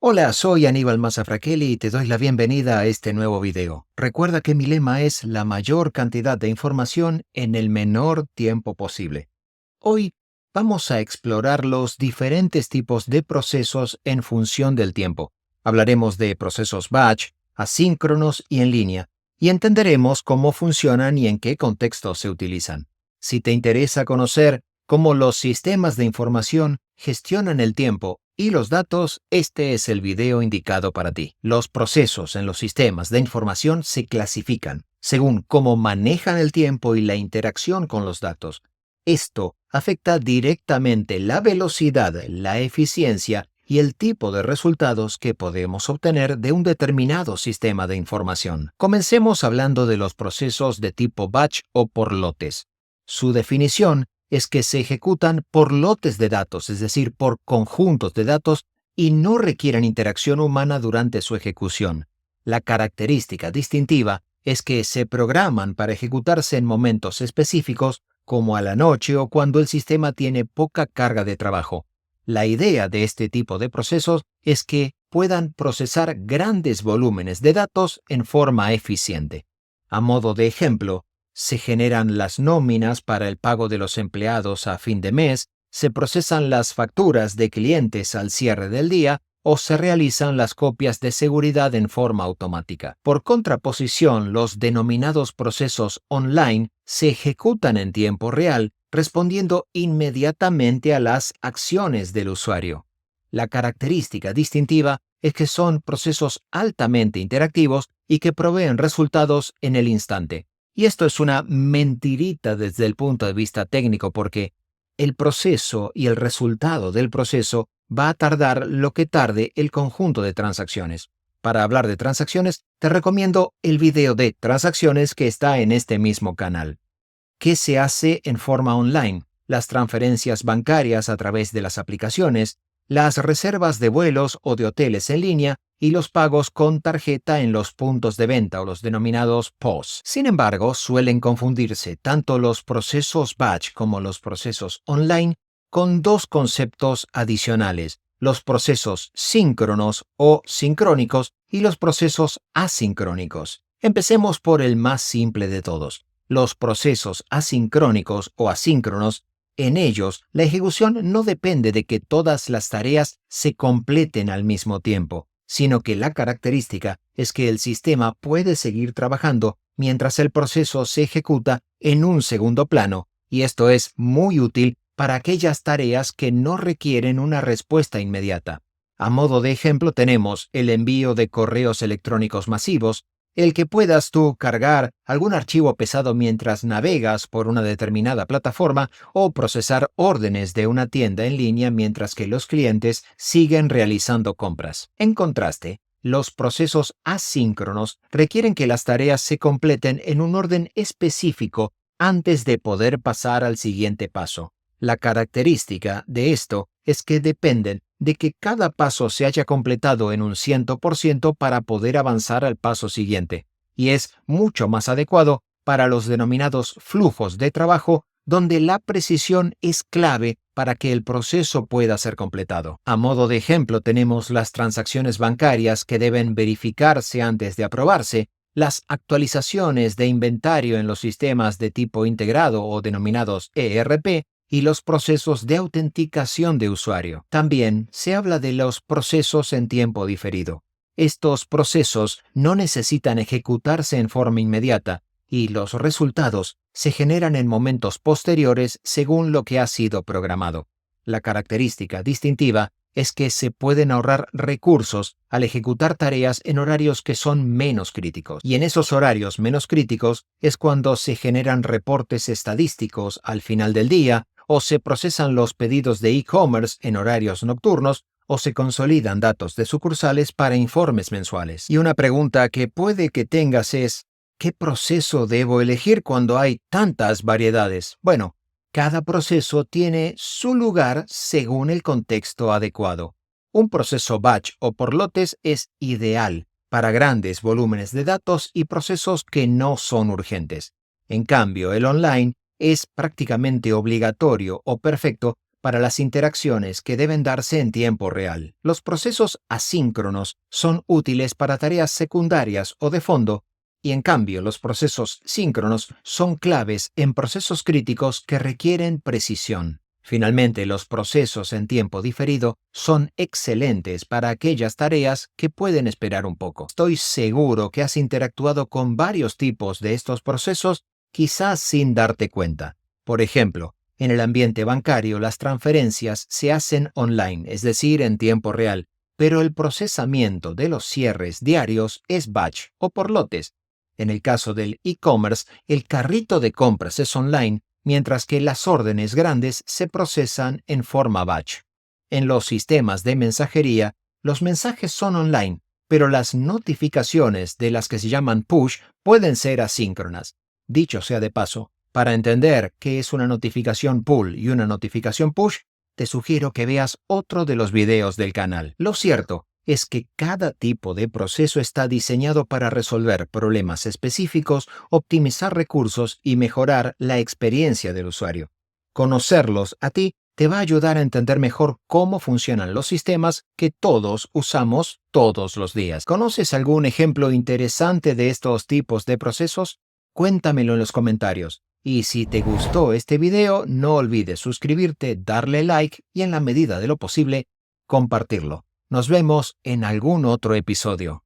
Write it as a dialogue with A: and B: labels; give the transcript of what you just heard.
A: Hola, soy Aníbal Mazafraquelli y te doy la bienvenida a este nuevo video. Recuerda que mi lema es la mayor cantidad de información en el menor tiempo posible. Hoy vamos a explorar los diferentes tipos de procesos en función del tiempo. Hablaremos de procesos batch, asíncronos y en línea, y entenderemos cómo funcionan y en qué contextos se utilizan. Si te interesa conocer cómo los sistemas de información gestionan el tiempo y los datos, este es el video indicado para ti. Los procesos en los sistemas de información se clasifican según cómo manejan el tiempo y la interacción con los datos. Esto afecta directamente la velocidad, la eficiencia y el tipo de resultados que podemos obtener de un determinado sistema de información. Comencemos hablando de los procesos de tipo batch o por lotes. Su definición es que se ejecutan por lotes de datos, es decir, por conjuntos de datos, y no requieren interacción humana durante su ejecución. La característica distintiva es que se programan para ejecutarse en momentos específicos, como a la noche o cuando el sistema tiene poca carga de trabajo. La idea de este tipo de procesos es que puedan procesar grandes volúmenes de datos en forma eficiente. A modo de ejemplo, se generan las nóminas para el pago de los empleados a fin de mes, se procesan las facturas de clientes al cierre del día o se realizan las copias de seguridad en forma automática. Por contraposición, los denominados procesos online se ejecutan en tiempo real, respondiendo inmediatamente a las acciones del usuario. La característica distintiva es que son procesos altamente interactivos y que proveen resultados en el instante. Y esto es una mentirita desde el punto de vista técnico porque el proceso y el resultado del proceso va a tardar lo que tarde el conjunto de transacciones. Para hablar de transacciones, te recomiendo el video de transacciones que está en este mismo canal. ¿Qué se hace en forma online? Las transferencias bancarias a través de las aplicaciones, las reservas de vuelos o de hoteles en línea y los pagos con tarjeta en los puntos de venta o los denominados POS. Sin embargo, suelen confundirse tanto los procesos batch como los procesos online con dos conceptos adicionales: los procesos síncronos o sincrónicos y los procesos asincrónicos. Empecemos por el más simple de todos: los procesos asincrónicos o asíncronos. En ellos, la ejecución no depende de que todas las tareas se completen al mismo tiempo, sino que la característica es que el sistema puede seguir trabajando mientras el proceso se ejecuta en un segundo plano, y esto es muy útil para aquellas tareas que no requieren una respuesta inmediata. A modo de ejemplo tenemos el envío de correos electrónicos masivos, el que puedas tú cargar algún archivo pesado mientras navegas por una determinada plataforma o procesar órdenes de una tienda en línea mientras que los clientes siguen realizando compras. En contraste, los procesos asíncronos requieren que las tareas se completen en un orden específico antes de poder pasar al siguiente paso. La característica de esto es que dependen de que cada paso se haya completado en un 100% para poder avanzar al paso siguiente, y es mucho más adecuado para los denominados flujos de trabajo, donde la precisión es clave para que el proceso pueda ser completado. A modo de ejemplo, tenemos las transacciones bancarias que deben verificarse antes de aprobarse, las actualizaciones de inventario en los sistemas de tipo integrado o denominados ERP, y los procesos de autenticación de usuario. También se habla de los procesos en tiempo diferido. Estos procesos no necesitan ejecutarse en forma inmediata y los resultados se generan en momentos posteriores según lo que ha sido programado. La característica distintiva es que se pueden ahorrar recursos al ejecutar tareas en horarios que son menos críticos. Y en esos horarios menos críticos es cuando se generan reportes estadísticos al final del día, o se procesan los pedidos de e-commerce en horarios nocturnos, o se consolidan datos de sucursales para informes mensuales. Y una pregunta que puede que tengas es: ¿qué proceso debo elegir cuando hay tantas variedades? Bueno, cada proceso tiene su lugar según el contexto adecuado. Un proceso batch o por lotes es ideal para grandes volúmenes de datos y procesos que no son urgentes. En cambio, el online es prácticamente obligatorio o perfecto para las interacciones que deben darse en tiempo real. Los procesos asíncronos son útiles para tareas secundarias o de fondo, y en cambio los procesos síncronos son claves en procesos críticos que requieren precisión. Finalmente, los procesos en tiempo diferido son excelentes para aquellas tareas que pueden esperar un poco. Estoy seguro que has interactuado con varios tipos de estos procesos, quizás sin darte cuenta. Por ejemplo, en el ambiente bancario las transferencias se hacen online, es decir, en tiempo real, pero el procesamiento de los cierres diarios es batch o por lotes. En el caso del e-commerce, el carrito de compras es online, mientras que las órdenes grandes se procesan en forma batch. En los sistemas de mensajería, los mensajes son online, pero las notificaciones de las que se llaman push pueden ser asíncronas. Dicho sea de paso, para entender qué es una notificación pull y una notificación push, te sugiero que veas otro de los videos del canal. Lo cierto es que cada tipo de proceso está diseñado para resolver problemas específicos, optimizar recursos y mejorar la experiencia del usuario. Conocerlos a ti te va a ayudar a entender mejor cómo funcionan los sistemas que todos usamos todos los días. ¿Conoces algún ejemplo interesante de estos tipos de procesos? Cuéntamelo en los comentarios. Y si te gustó este video, no olvides suscribirte, darle like y en la medida de lo posible, compartirlo. Nos vemos en algún otro episodio.